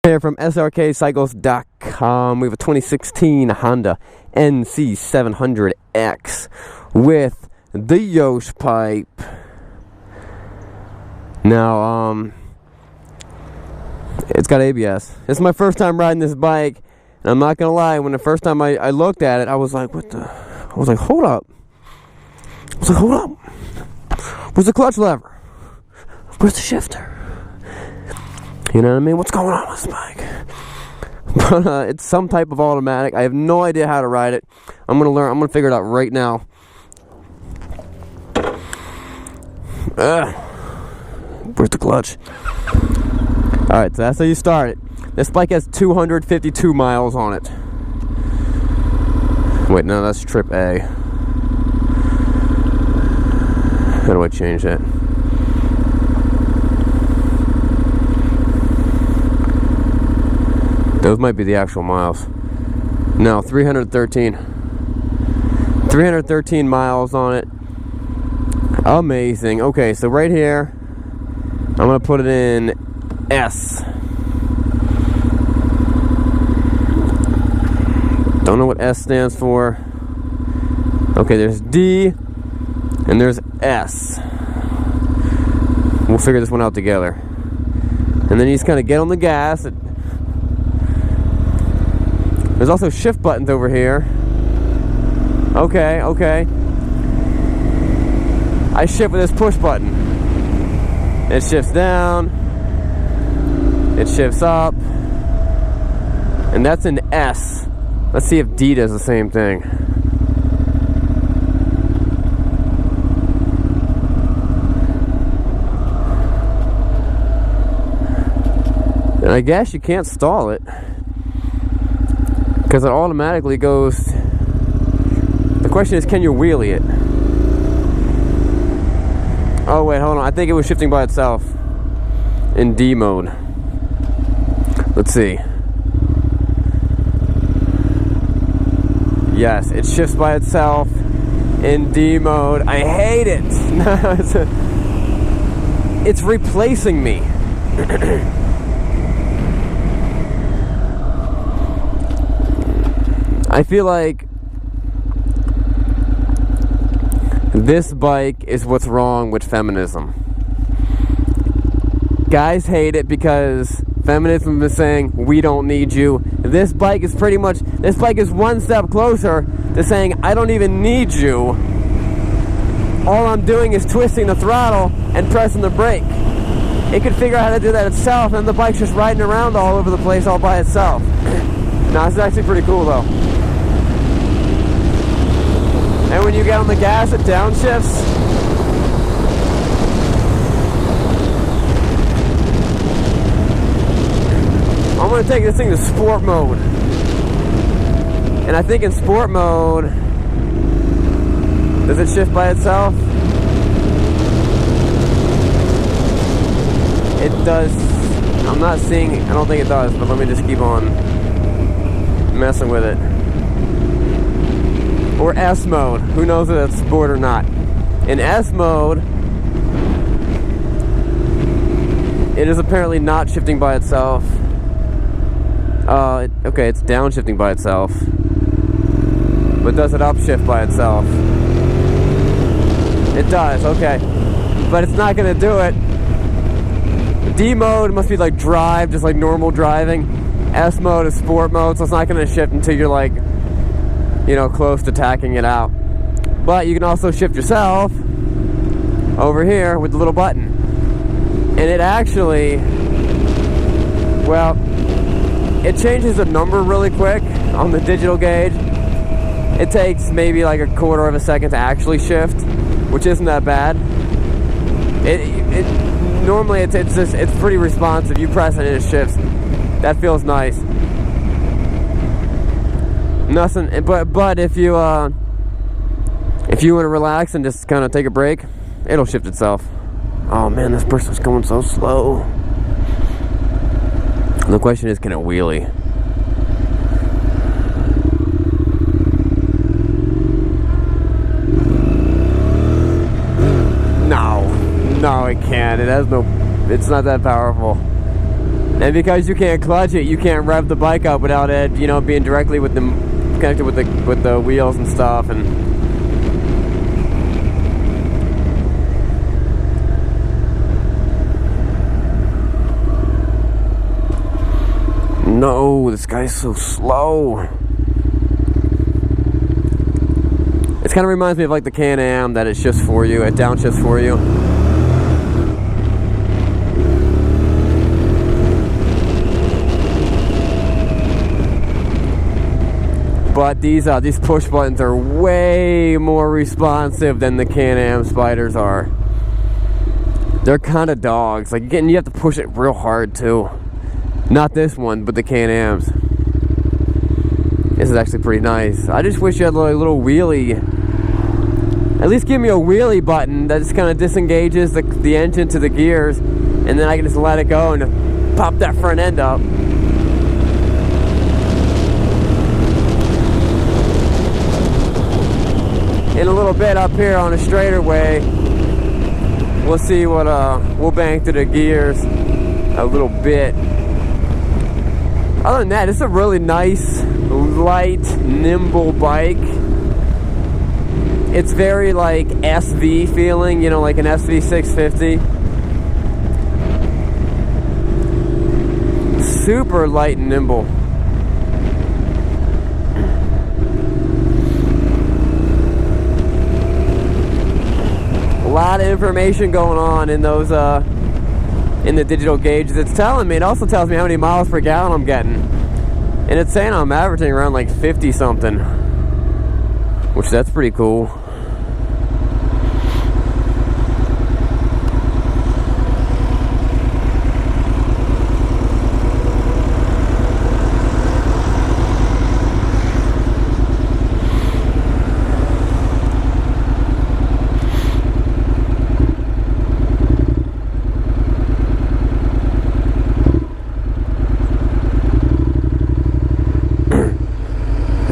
Here from Srkcycles.com. We have a 2016 Honda NC700X with the Yosh pipe. Now, it's got ABS. This is my first time riding this bike, and I'm not gonna lie, when the first time I looked at it, I was like, hold up. Where's the clutch lever? Where's the shifter? You know what I mean? What's going on with this bike? But it's some type of automatic. I have no idea how to ride it. I'm gonna learn. I'm gonna figure it out right now. Where's the clutch? Alright, so that's how you start it. This bike has 252 miles on it. Wait, no, that's trip A. How do I change that? Those might be the actual miles. No, 313. 313 miles on it. Amazing. Okay, so right here, I'm going to put it in S. Don't know what S stands for. Okay, there's D, and there's S. We'll figure this one out together. And then you just kind of get on the gas. There's also shift buttons over here. Okay. I shift with this push button. It shifts down. It shifts up. And that's an S. Let's see if D does the same thing. And I guess you can't stall it, because it automatically goes. The question is, can you wheelie it? Oh wait, hold on. I think it was shifting by itself in D mode. Let's see. Yes, it shifts by itself in D mode. I hate it. It's replacing me. I feel like this bike is what's wrong with feminism. Guys hate it because feminism is saying, we don't need you. This bike is one step closer to saying, I don't even need you. All I'm doing is twisting the throttle and pressing the brake. It could figure out how to do that itself, and the bike's just riding around all over the place all by itself. Now, it's actually pretty cool though. And when you get on the gas, it downshifts. I'm going to take this thing to sport mode. And I think in sport mode, does it shift by itself? It does. I'm not seeing, I don't think it does, but let me just keep on messing with it. Or S mode. Who knows if that's sport or not. In S mode, it is apparently not shifting by itself. Okay, it's downshifting by itself. But does it upshift by itself? It does, okay. But it's not going to do it. D mode must be like drive, just like normal driving. S mode is sport mode, so it's not going to shift until you're like, you know, close to tacking it out. But you can also shift yourself over here with the little button. And it actually, well, it changes the number really quick on the digital gauge. It takes maybe like a quarter of a second to actually shift, which isn't that bad. Normally it's pretty responsive. You press it and it shifts. That feels nice. Nothing, but if you want to relax and just kind of take a break, it'll shift itself. Oh man, this person's going so slow. The question is, can it wheelie? No, it can't. It has no. It's not that powerful. And because you can't clutch it, you can't rev the bike up without it, you know, being directly with the connected with the wheels and stuff. And no, this guy's so slow. It kind of reminds me of like the Can-Am, that it shifts for you, it downshifts for you. But these push buttons are way more responsive than the Can-Am Spyders are. They're kind of dogs. Like, again, you have to push it real hard too. Not this one, but the Can-Ams. This is actually pretty nice. I just wish you had a little wheelie. At least give me a wheelie button that just kind of disengages the engine to the gears, and then I can just let it go and just pop that front end up. In a little bit up here on a straightaway, we'll see what we'll bang through the gears a little bit. Other than that, it's a really nice, light, nimble bike. It's very like SV feeling, you know, like an SV650. Super light and nimble. A lot of information going on in those in the digital gauges. It's telling me, it also tells me how many miles per gallon I'm getting, and it's saying I'm averaging around like 50 something, which that's pretty cool.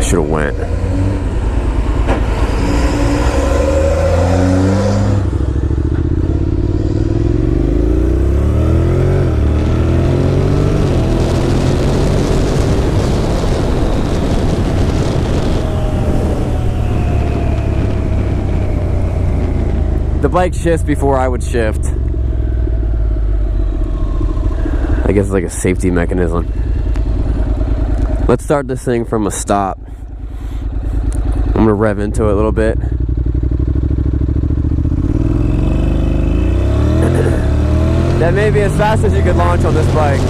Should have went. The bike shifts before I would shift. I guess it's like a safety mechanism. Let's start this thing from a stop. I'm gonna rev into it a little bit. That may be as fast as you could launch on this bike.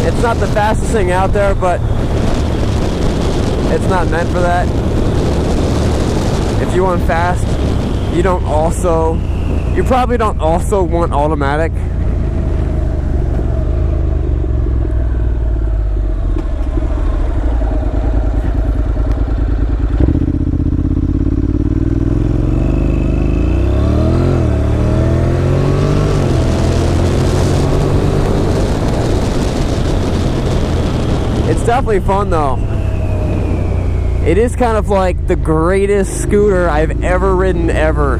It's not the fastest thing out there, but it's not meant for that. If you want fast, you probably don't also want automatic. It's definitely fun though. It is kind of like the greatest scooter I've ever ridden ever.